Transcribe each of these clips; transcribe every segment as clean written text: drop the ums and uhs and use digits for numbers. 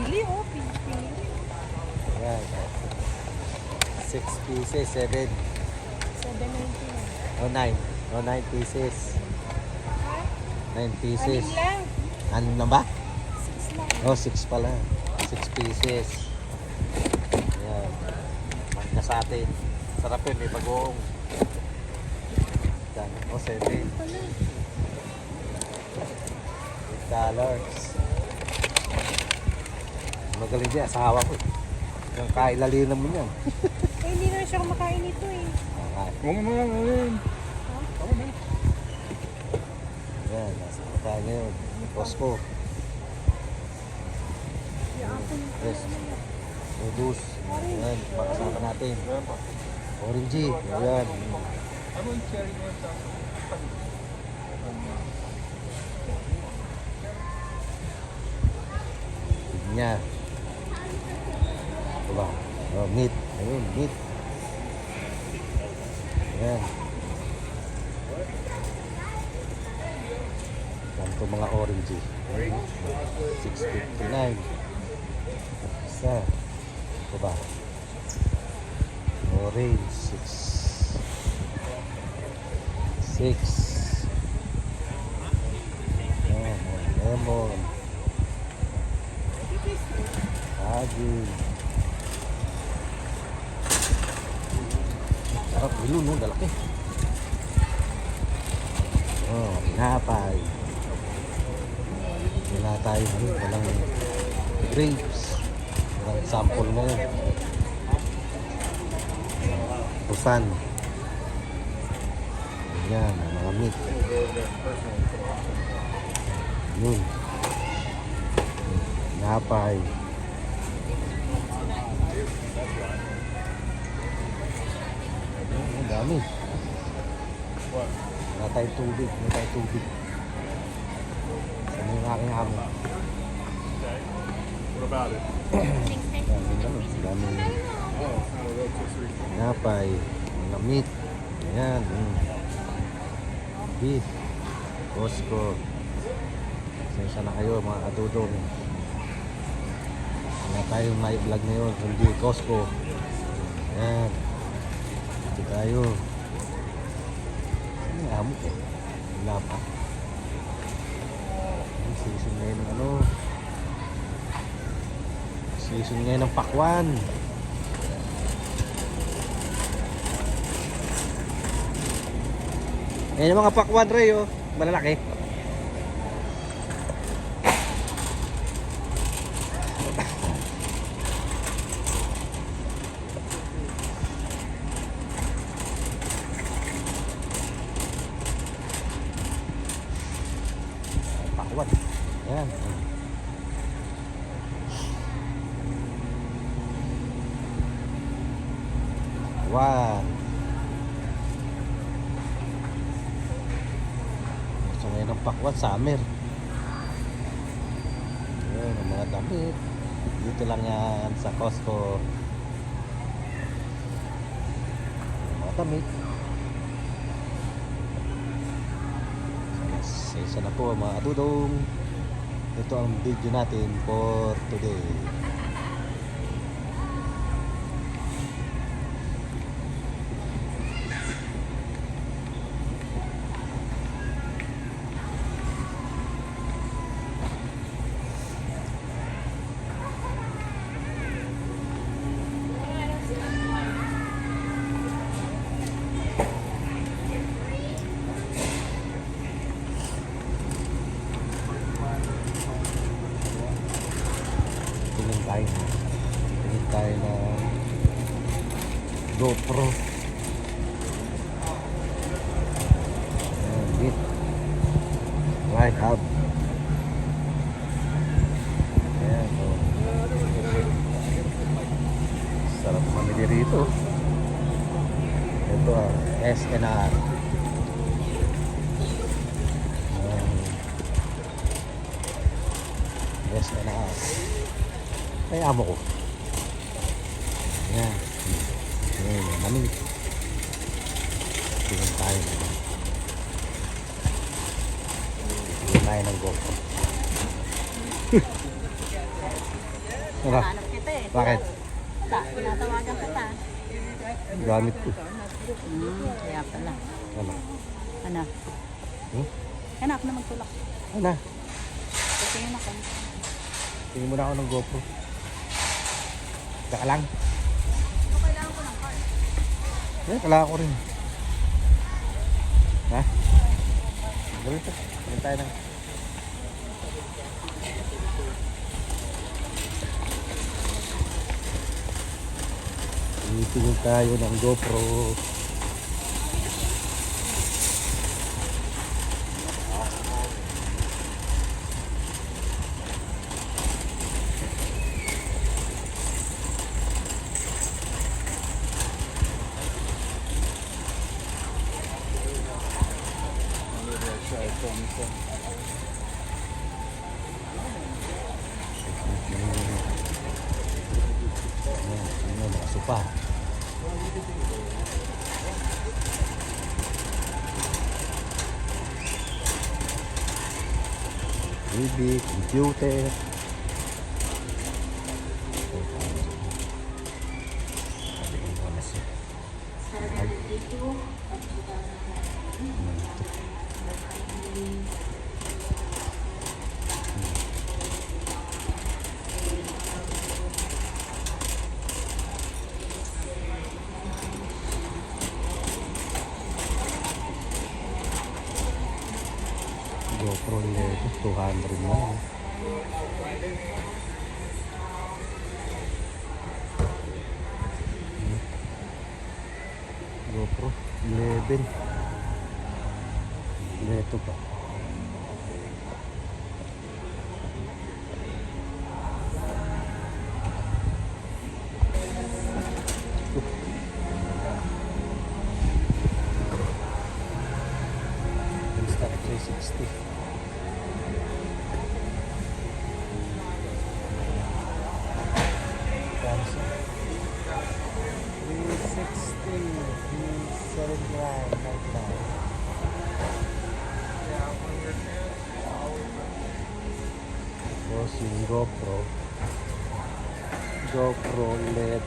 Pili, oh. Pili. Yan. 6 pieces, 7. 7.99. O 9. O 9 pieces. 9 pieces. Anim lang. Anim na ba? 6 lang. Oh, 6 pala. 6 pieces. Yan. Mangga sa atin. Sarap yun, may bagoong. Yan. O, 7. $8. Magaling din, asawa ko. Yung kailalina mo yan. Eh, hindi na siya kumakain ito eh. Huwag mo lang alin. Yan, nasa tayo ngayon. Costco. Yes. Produce. Yan, makasama natin. Orangey. Yan. Niya. Ito ba? Oh, meat. Ayun, meat. Yan. Yan ito mga orangey. 6.59. Isa. Ito ba? Orange. 6. Yan. Lemon. Saging. Sarap dulu no, galaki. Oh, tinapay. Wala tayo, walang grapes. Walang sample na yun. Busan. Ayan, mga meat. Yun. Tinapay. Ang dami. Wala tayong tubig. Wala tayong tubig. Saan yung aking amo? What about it? Dami naman. Dami. Napay. Mga meat. Ayan. Beef. Costco. Sensya na kayo mga kadudong. Wala tayong may vlog ngayon. Hindi Costco. Ayan. Ito tayo. Ano yung amo ko? Wala pa. Ang season ngayon ng ano. Season ngayon ng pakwan. Ayan yung mga pakwan, Ray, oh. Malalaki. Pakwan. Ayan. Wow. So ngayon ang pakwan, summer. Ayan, ang mga damit. Dito lang yan sa Costco. Mga damit. Isa na po mga adudong. Ito ang video natin for today. Tingin tayo na GoPro. Bit Light Hub. Ayan, so sarap mamili rito. Ito ang SNR. SNR. Ay, amo ko. Ayan. Ayan, namin. Tingin tayo. Tingin tayo ng GoPro. Ano? Hanap kita eh. Bakit? Wala, pinatawagan kita. Gamit ko. Kaya pala. Ano? Ano? Hmm? Anak na magtulak. Ano? Tingin ako. Tingin mo na ako ng GoPro. Saka lang. Kailangan ko ng card. Kailangan ko rin. Ha? Gawin ito. Gawin tayo ng... Tingin tayo ng GoPro. Supa. TV, computer. GoPro 200 na lang. GoPro 11. Ito pa. Insta 360. Tapos yung GoPro 11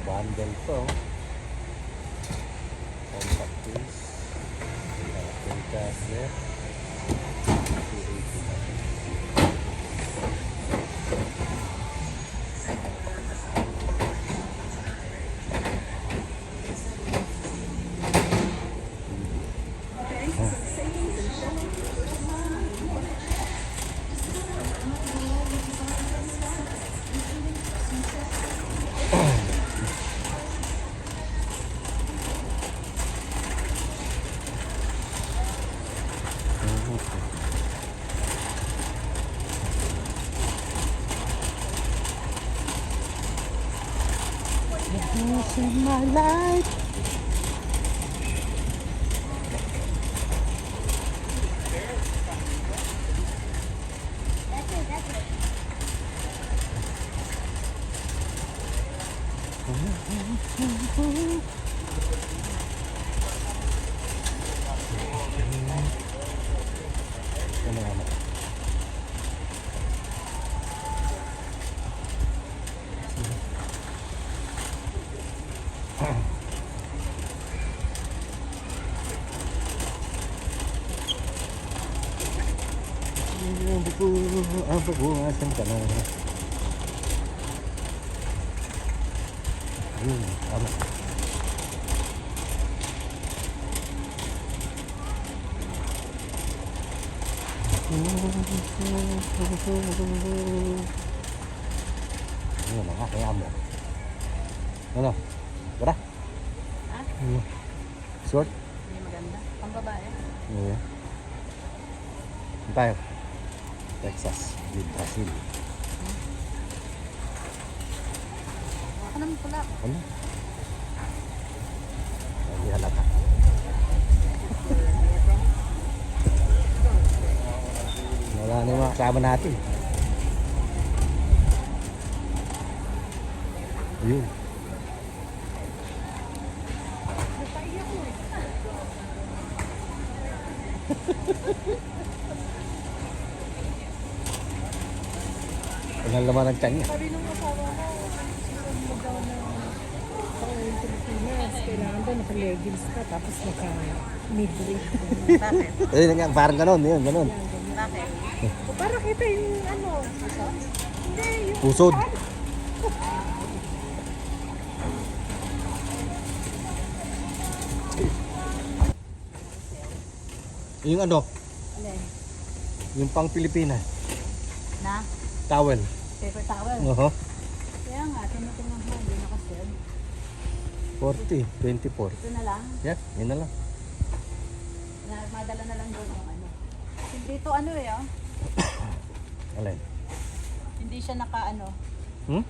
bundle to, compact case, caster, 280 na. In my life. Ang pagbuhasan ka na. Yun, tama. Yun na nga, kaya mo. Ano? Tara? Ha? Short? Hindi maganda. Pang babae. Yeah. Saan tayo? Texas, with Brazil. Ako naman pula. Ano? Hindi halata. Wala na yung mga kasama natin. Ayun. Walang laman ng tiyan niya. Sabi nung asawa ko, susunod mo daw na pauwiin Pilipinas. Kailangan daw naka-leggings ka, tapos naka-midriff. Bakit? Eh, parang ganon, yun, ganon. Bakit? O para kita yung ano. Hindi, yung Pusod. Yung ano, Alin? yung pang Pilipinas, Na? towel. Paper towel? Oo. Kaya nga, tinitingnan mo, hindi nakasil. 40, 24. Ito na lang. Yeah, yun na lang. Madala na lang doon yung ano. Hindi ito ano eh, oh. Alin? Hindi siya naka ano. Hmm?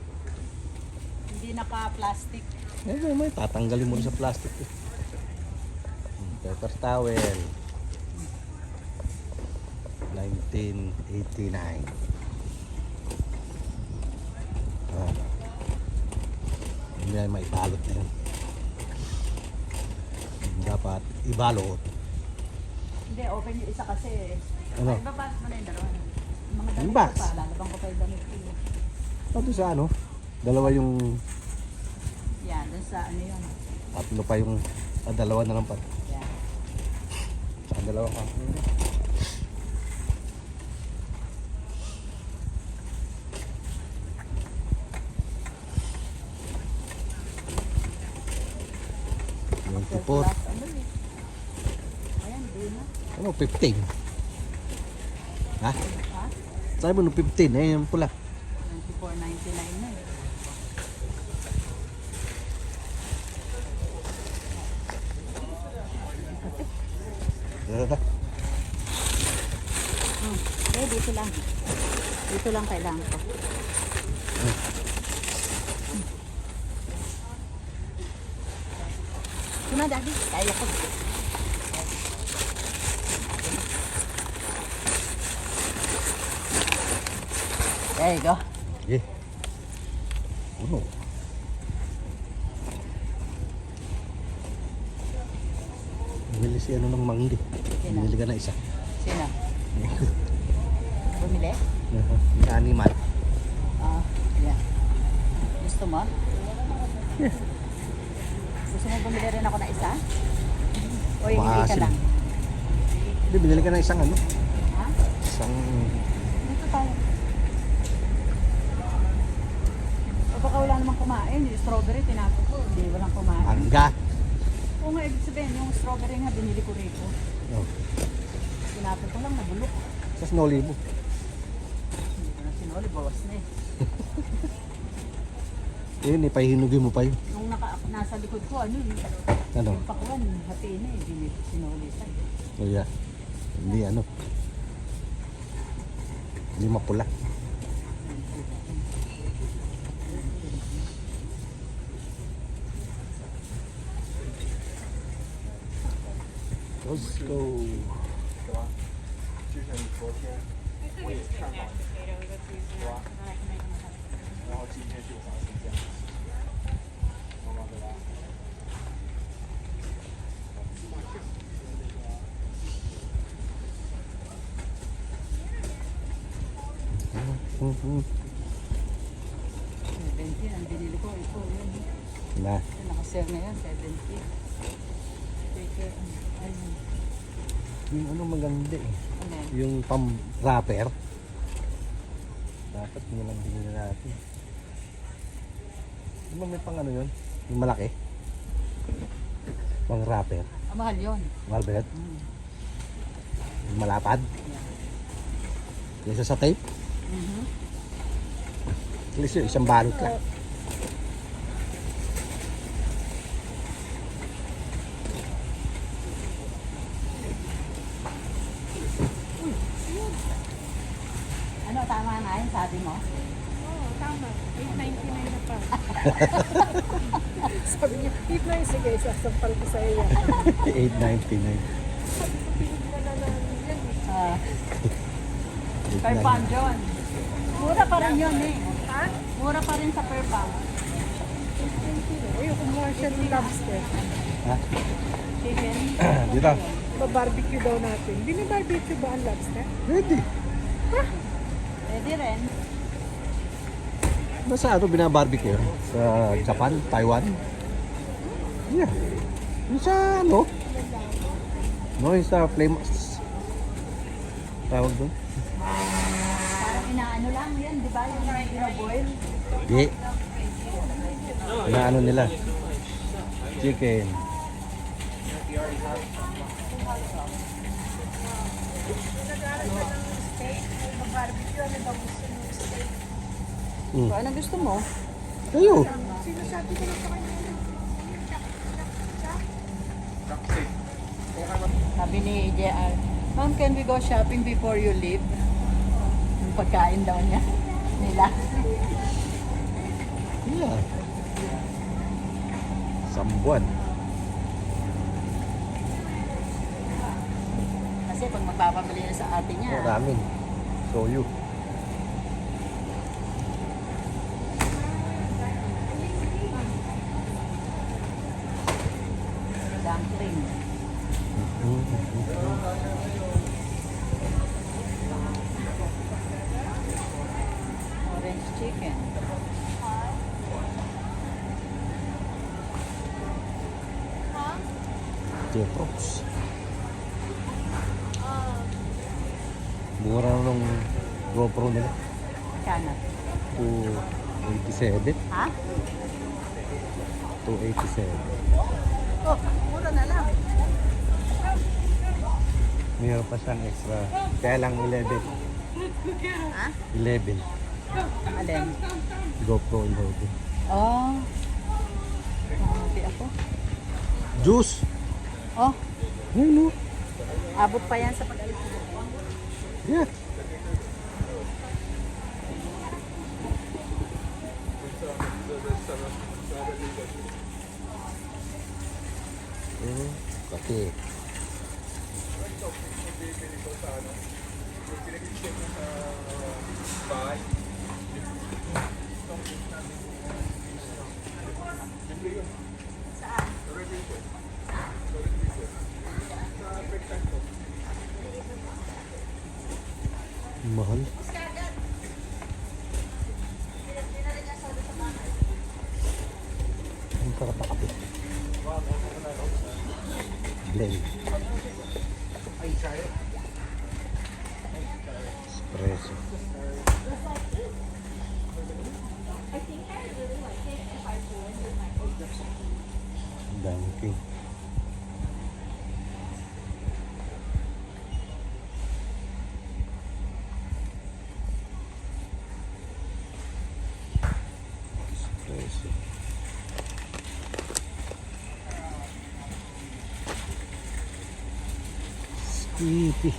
Hindi naka-plastic. May tatanggalin mo rin sa plastic. Eh. Paper towel. 1989. Ah. Hindi na maibalot na yun. Dapat ibalot. Hindi, open yung isa kasi eh. Ano? Ay, babas mo na yung dalawa. Yung mga damit Yung ko bas? pa, lalabang ko pa yung damit ko. Pati sa ano? Dalawa yung Yan, dun sa ano yun. tatlo pa yung dalawa na lang pa. Yan. Sa dalawa pa. Plus, ano eh. Ayan, di na. Ano, 15? Ha? Ha? Sabi mo, no, 15. Eh, yung pula. 24.99 na eh. Eh, dito lang. Dito lang kailangan ko. Sino, Daddy? Kaya ko. There you go. Eh. Ano? Bumili si ano ng manggi. Sino? Bumili ka na isa. Sino? Bumili? Yung animal. Ah, yeah. Gusto mo? Yeah. Gusto mo bumili rin ako na isa? O hindi ka Maasim. lang? Hindi, binili ka na isang ano. Ha? Isang Dito tayo. O baka wala namang kumain. Yung strawberry, tinapos ko. Hindi, walang kumain. mangga. Oo nga, ibig sabihin, yung strawberry nga binili ko rito. Oh. Tinapos ko lang, nabulok. Sa Snowlibo. Hindi ko na sinuli, bawas na eh. Yun, ipahinugin mo pa yun. Nung nasa likod ko, ano yun? Ano? Yung pakuan, hati na eh. Binili, sinuli sa Oh, yeah. Hindi ano. Hindi mapula. Let's go. Mhm. 70, ang binili ko, ito, yun. Na. Yung naka-sale na yan, 70. Ito, ayun. Yung ano maganda eh. Ano yan? Yung pang wrapper. Dapat yun lang din natin. Di ba may pang ano yun? Yung malaki? Pang wrapper. Ah, mahal yun. Mahal ba yun? Mm. Yung malapad? Kaysa sa tape? Mhm. At least yun, isang balot lang. Ano, tama nga yun, sabi mo? Oo, tama. 8.99 na pa. Sabi niya, 8.99, sige, sasampal ko sa iyo. 8.99. Sabi ko, pinignan na namin yan eh. Ah, per pound yun. Mura pa rin yun eh. Ha? Mura pa rin sa per pound. 8.99. Uy, kumuha siya ng lobster. Ha? Chicken. Dito. Ba-barbecue daw natin. Binibarbecue ba ang lobster? Ready. Pwede rin. Nasa ano, binabarbecue? Sa Japan? Taiwan? Yeah. Yung sa ano? No, yung sa flame... Tawag doon? Parang inaano lang yan, di ba? Yung binoboil. Di. Na ano nila? Chicken. Barbecue, ano daw gusto ng steak? Mm. Ano gusto mo? Kayo. Sinasabi ko lang sa kanya. Sabi ni JR, Ma'am, can we go shopping before you leave? Yung pagkain daw niya. Nila. Yeah. Sambuan. Kasi pag magpapabili na sa ate niya, Ramen. Soyu. dumpling. Orange chicken. Detox. Mura nung GoPro nila. Kana. 287. Ha? 287. Oh, mura na lang. Mayroon pa siyang extra. Kaya lang 11. Ha? 11. Alin? GoPro 11. Oh. Happy ako. Juice! Oh, Ayun, no? abot pa yan sa pag-alis ko. Yeah. Kape. Mahal. Ang sarap na kape. Blend. Espresso. Dunkin'. Espresso. Skippy.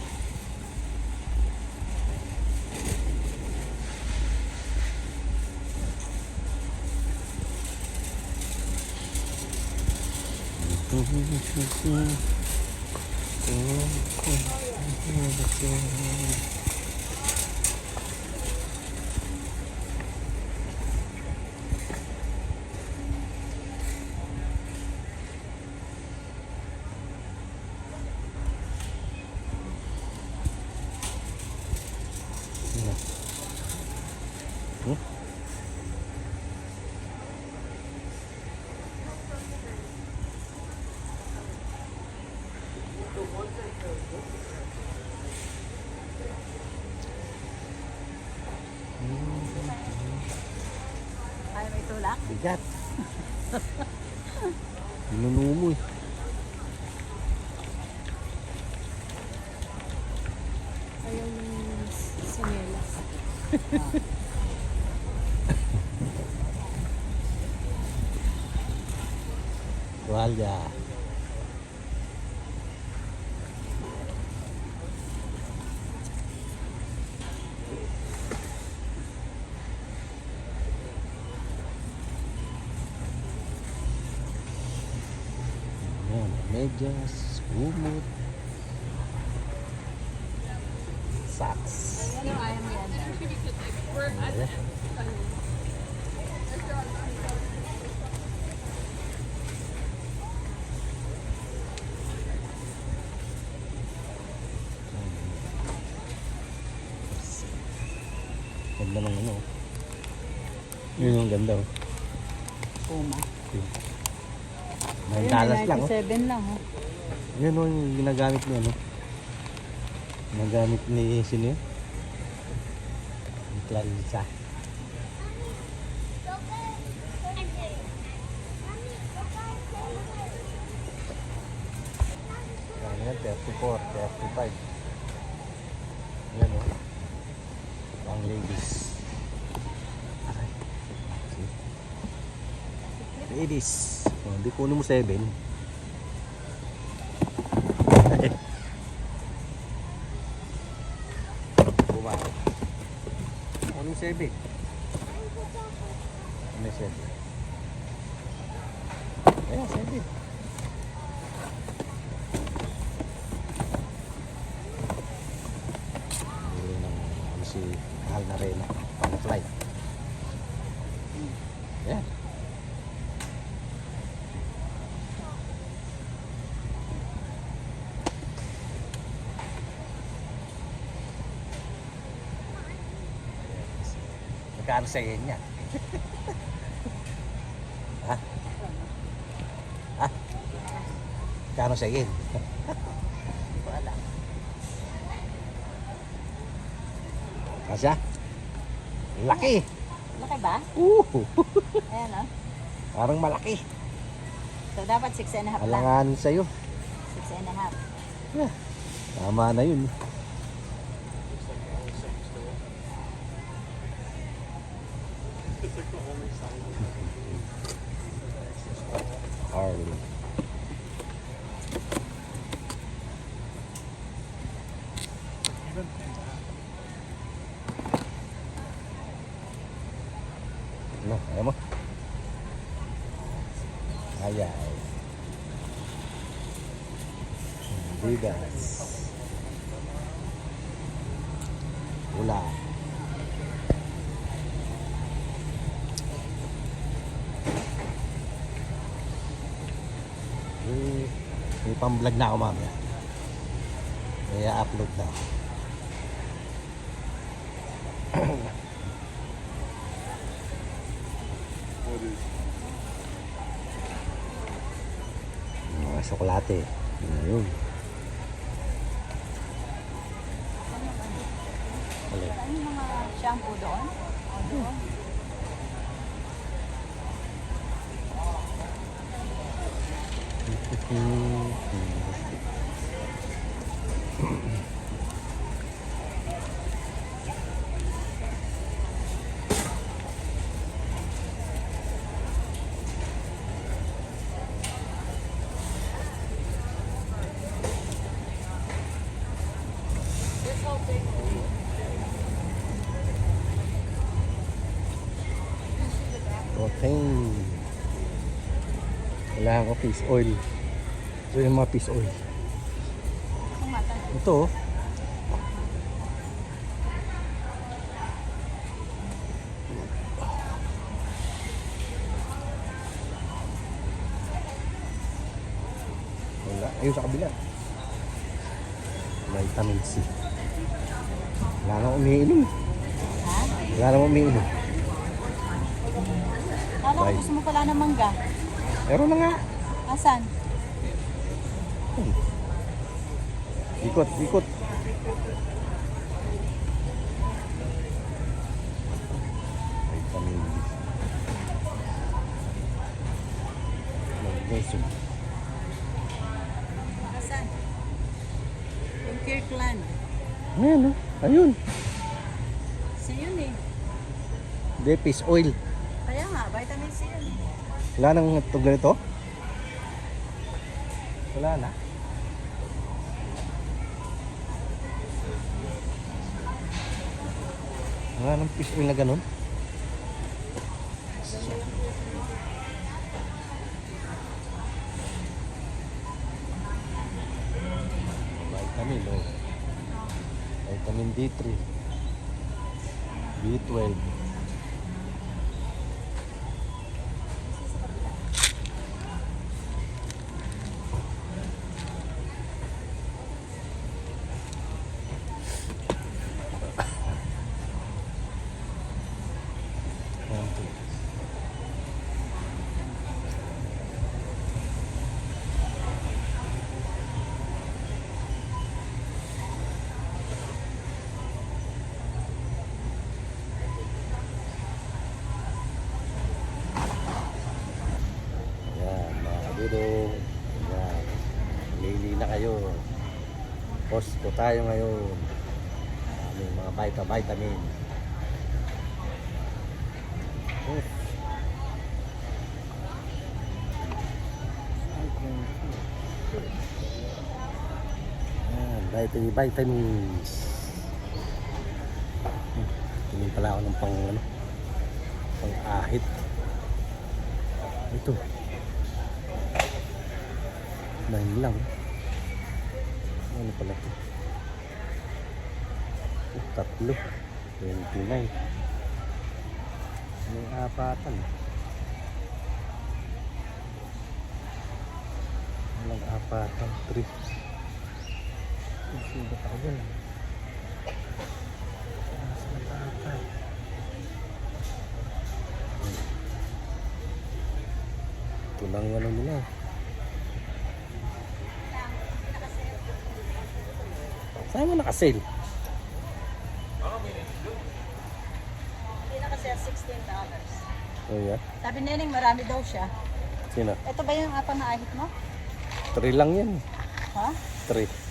Ay, may tulak. Bigat. Binuno mo eh. Ayaw ng sinelas. Tuwalya. Yan, medyas, kumot. Socks. Ayan. Ganda ng ano. Yun yung ganda oh. Puma. $9 lang oh. 97 lang oh. Yan oh yung ginagamit niya no. Ginagamit ni sino yun? Ni Clarissa. Yan, 34, 35. Yan o. Ang ladies. Aray. See? Ladies. Oh, hindi kunin mo 7. Bumalik. Kunin mo 7. Ano 7? Ayan, 7. Si mahal na rin pang flight. Yan. Magkano sa yan niya? Ha? Ha? Magkano sa yan? Wala. Kasya? Laki! Laki ba? Ayan oh. Parang malaki. So dapat 6.5 lang. Alanganin sa'yo. 6.5. Yeah. Tama na yun. Harley. Ano, ayaw mo? Ayaw. Bigas. Wala. May pang-vlog na ako mamaya. Kaya upload na ako. Mga sokolate. Ayun. Alin? Ano yung mga shampoo doon? O doon? Protein. Wala ko fish oil. Ito yung mga fish oil. Ito oh. Wala. Ayun sa kabila. Vitamin C. Wala nang umiinom. Ha? Wala nang umiinom. Kala ko gusto mo pala ng mangga. Meron na nga. Asan? Ikot, ikot. Vitamin D. Magnesium. Asan? Yung Kirkland. Ayan oh. Ayun. Si yun eh. Hindi, fish oil. Kaya nga, vitamin C yun. Wala nang ito ganito? Wala na. Wala nang fish oil na ganun. Vitamin oh. Vitamin D3. B12. Yan, mga dudong. Yan. Lili na kayo. Costco tayo ngayon. Aming mga vitamin. Vitamins. Tingin pala ako ng pang ahit. Ito. 9 lang. Ano pala ito? Tatlo. 29. May apatan. Walang apatan. 3. Sugat ako dyan. Saan apat? Ito lang ano nila. Saan mo nakasale? Hindi na kasi $16. Oh yeah? Sabi ni Neneng, marami daw siya. Sino? Ito ba yung apa na ahit mo? 3 lang yan. Ha? 3.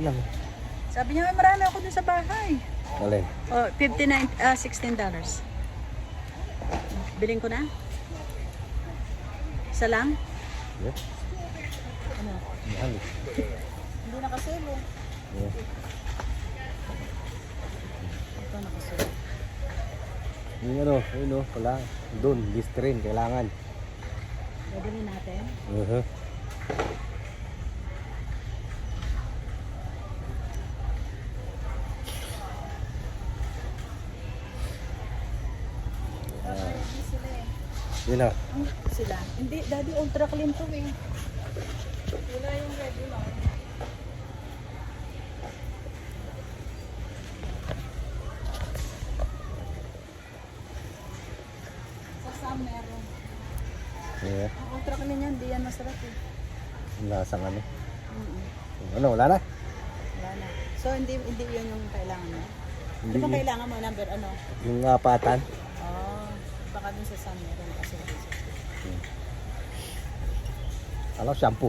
Lang. Sabi niya, may marami ako dun sa bahay. Alin? Oh, $16. Biling ko na? Isa lang? Yeah. Ano? Mahal. Hindi nakaselo. Yeah. Ito nakaselo. Yung ano, pala. Doon, Listerine, kailangan. Dadali natin. Yun na. Sila. Hindi, Daddy, ultra clean to eh. Wala yung regular. Sa Sam meron. Yeah. Ang ultra clean yan, di yan masarap eh. Yung lasang ano. Ano, wala na? Wala na. So, hindi yun yung kailangan mo? Hindi Di ba yun. kailangan mo number ano? Yung apatan. Oh, baka dun sa Sam meron kasi. Alam, shampoo.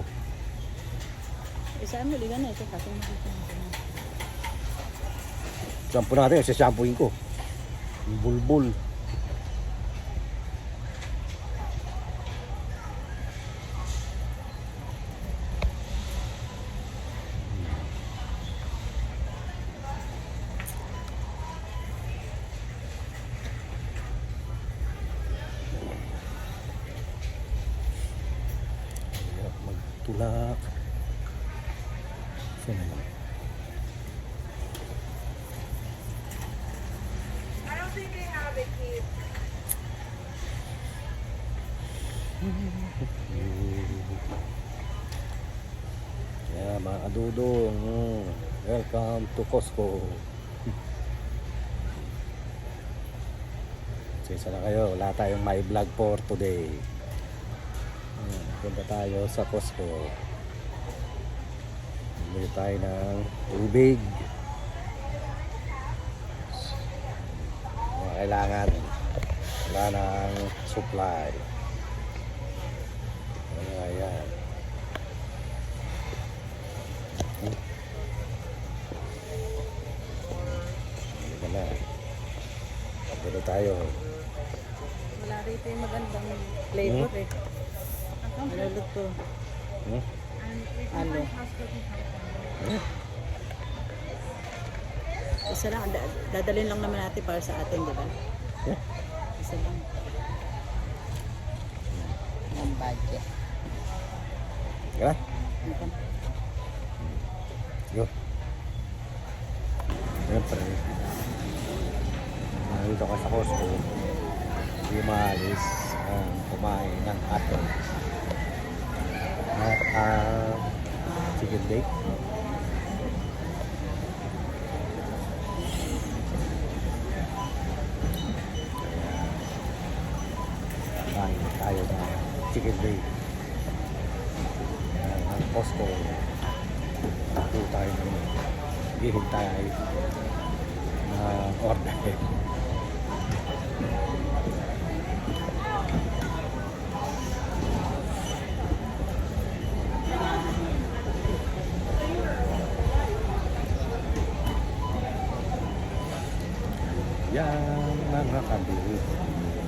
Isa mo, ligan na ito. Kasi makita natin. Shampoo natin, yung shampooin ko. Yung bulbul. Magtulak. Saan na yun? I don't think they have it here. Yeah, mga kadudong. Welcome to Costco. Sisa na kayo. Wala tayong my vlog for today. Punta tayo sa Costco. Bili tayo ng tubig. Mga kailangan. Wala ng supply. Ayan. Dito na. Dito tayo. Wala rito yung magandang flavor eh. Ano luto? Hmm? Ano? Isa lang, dadalhin lang naman natin para sa atin, di ba? Yeah. Isa lang. Ang budget. Tara. Okay. Go. Siyempre. Nandito ka sa Costco. Hindi maalis ang kumain ng hotdog. At chicken bake. Kain tayo ng chicken bake. Ang Costco. Tato tayo ng hihintay na order. Yan mga kabit.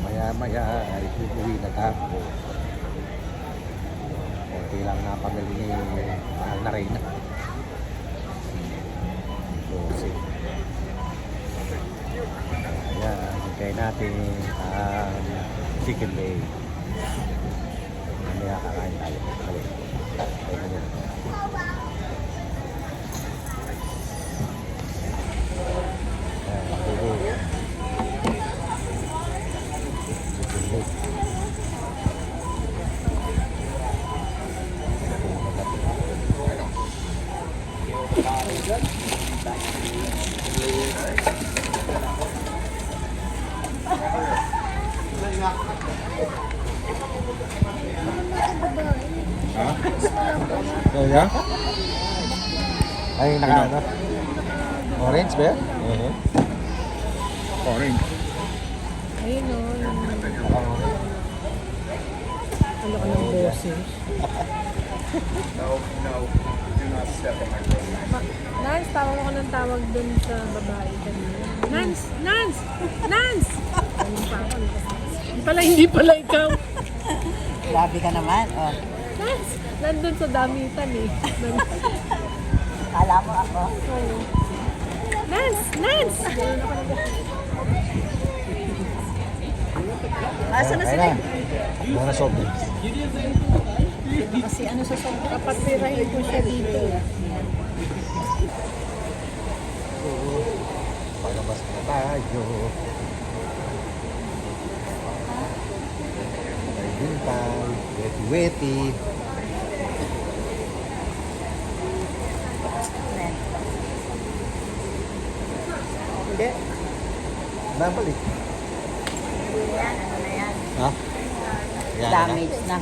Maya-maya ay uuwi na ako. Konti lang na pamili ni mahal na rin. Kasi ayan, hintay natin ang chicken bake. Mamaya kakain tayo. Ayan na. Kaya? Ay, naka orange ba? Orange. Ayun o. Ano ka ng boses? Nance, tawag ako ng tawag dun sa babae kanina. Nance! Nance! Nance! Ayun pa ako. Hindi pala ikaw. Grabe ka naman. Oh. Nance! Nandun sa damitan eh. Kala mo ako? Oo. Nance! Nance! Asa na sila? Mga soft drinks. Kasi ano sa sobrang? Kapatirahin ko siya dito. Palabas na tayo. May bintay, weti-weti. Hindi. Nabalik. Yan, ano na yan? Ha? Yan na. Damage na.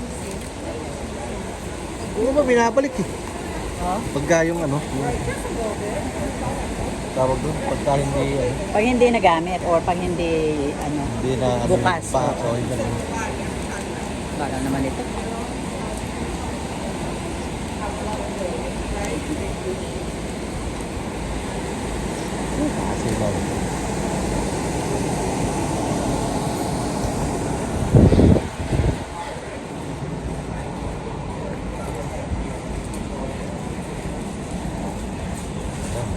Oo ba, binabalik eh. Oh? Pagka yung ano, yung tawag doon, pagka hindi, Pag hindi nagamit or pag hindi ano, hindi na ano, bukas. pa, o hindi na. Baka naman ito. Kasi lang.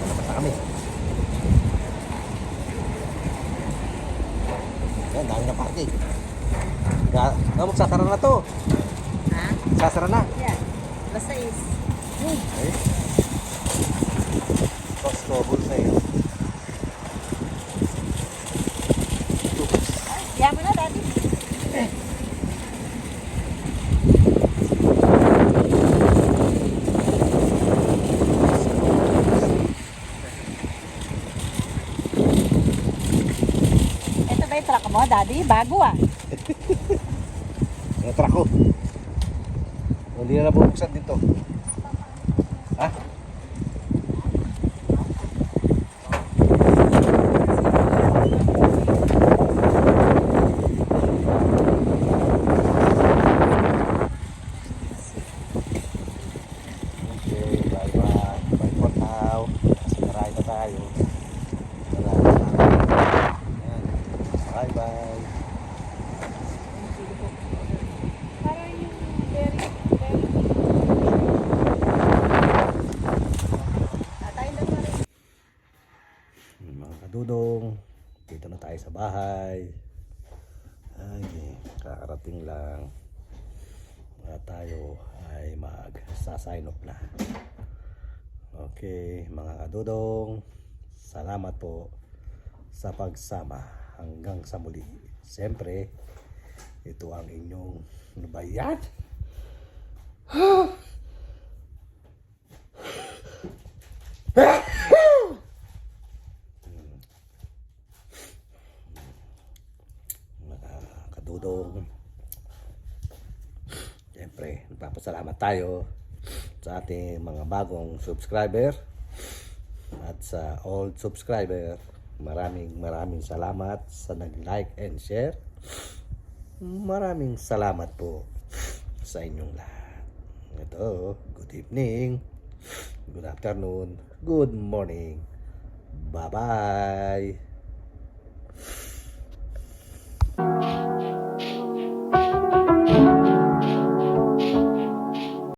Malabas na kami. Yan, dami na parking. Magsasara na to. Ha? Sasara na. Yan. Basta is. Okay. Costco wholesale. Yan mo na, Daddy. Ito ba yung truck mo, Daddy? Bago ah. Yung truck ko. Hindi na nabubuksan dito. Ha? Okay, bye-bye. Bye for now. Kasi marami na tayo. Ayan. Bye-bye. Parang yung very, Mga kadudong, dito na tayo sa bahay. Ay, kakarating lang. At tayo ay magsa-sign off na. Okay, mga kadudong, salamat po sa pagsama hanggang sa muli. Siyempre, ito ang inyong ano ba yan? tayo sa ating mga bagong subscriber at sa old subscriber. Maraming salamat sa nag-like and share. Maraming salamat po sa inyong lahat. Ito, good evening, good afternoon, good morning. Bye-bye.